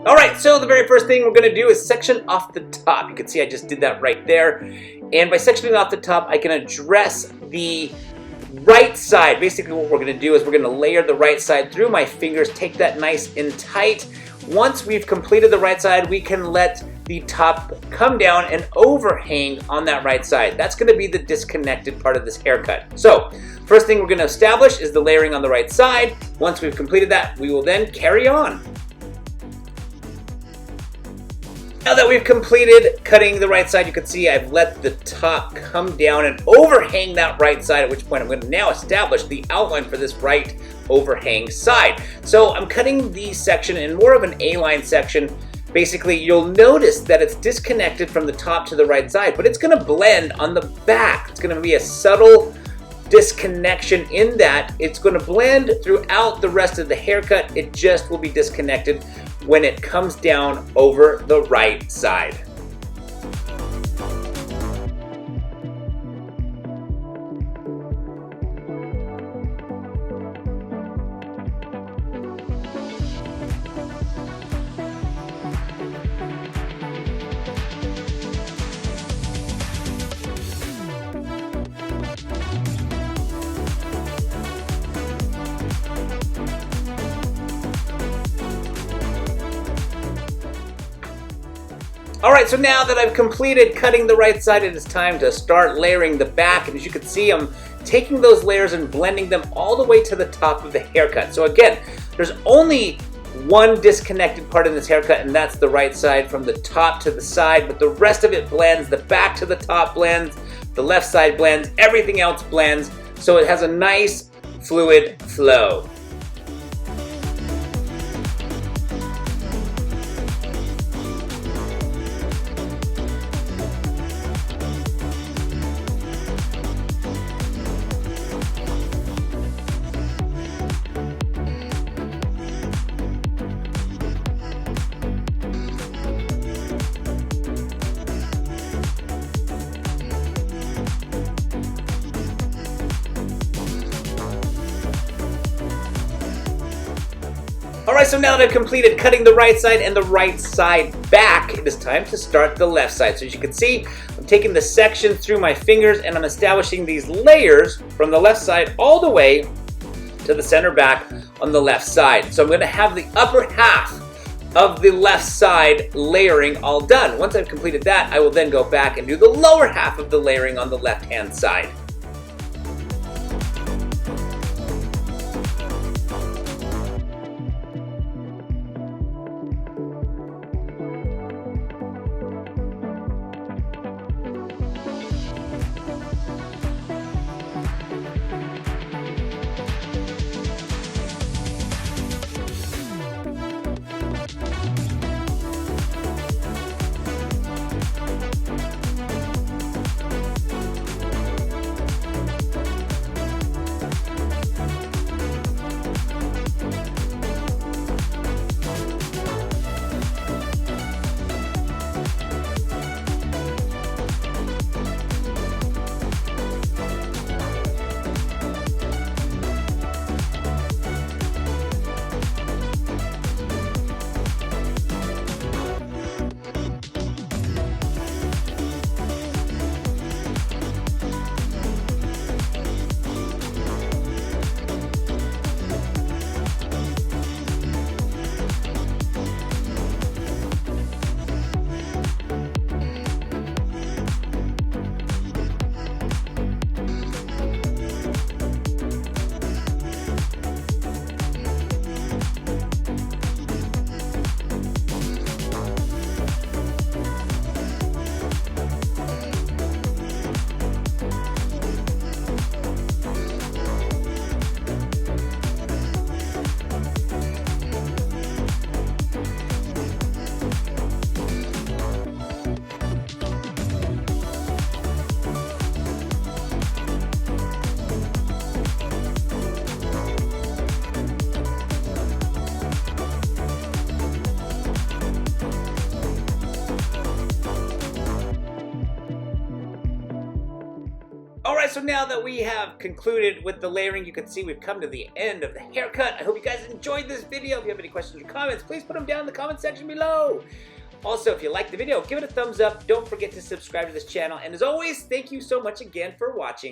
All right, so the very first thing we're gonna do is section off the top. You can see I just did that right there. And by sectioning off the top, I can address the right side. Basically what we're gonna do is we're gonna layer the right side through my fingers, take that nice and tight. Once we've completed the right side, we can let the top come down and overhang on that right side. That's gonna be the disconnected part of this haircut. So, first thing we're gonna establish is the layering on the right side. Once we've completed that, we will then carry on. Now that we've completed cutting the right side, you can see I've let the top come down and overhang that right side, at which point I'm going to now establish the outline for this right overhang side. So I'm cutting the section in more of an A-line section. Basically, you'll notice that it's disconnected from the top to the right side, but it's going to blend on the back. It's going to be a subtle disconnection in that it's going to blend throughout the rest of the haircut. It just will be disconnected when it comes down over the right side. Alright, so now that I've completed cutting the right side, it is time to start layering the back. And as you can see, I'm taking those layers and blending them all the way to the top of the haircut. So again, there's only one disconnected part in this haircut, and that's the right side from the top to the side, but the rest of it blends. The back to the top blends, the left side blends, everything else blends, so it has a nice fluid flow. Alright, so now that I've completed cutting the right side and the right side back, it is time to start the left side. So as you can see, I'm taking the section through my fingers and I'm establishing these layers from the left side all the way to the center back on the left side. So I'm going to have the upper half of the left side layering all done. Once I've completed that, I will then go back and do the lower half of the layering on the left-hand side. Alright, so now that we have concluded with the layering, you can see we've come to the end of the haircut. I hope you guys enjoyed this video. If you have any questions or comments, please put them down in the comment section below. Also, if you liked the video, give it a thumbs up. Don't forget to subscribe to this channel. And as always, thank you so much again for watching.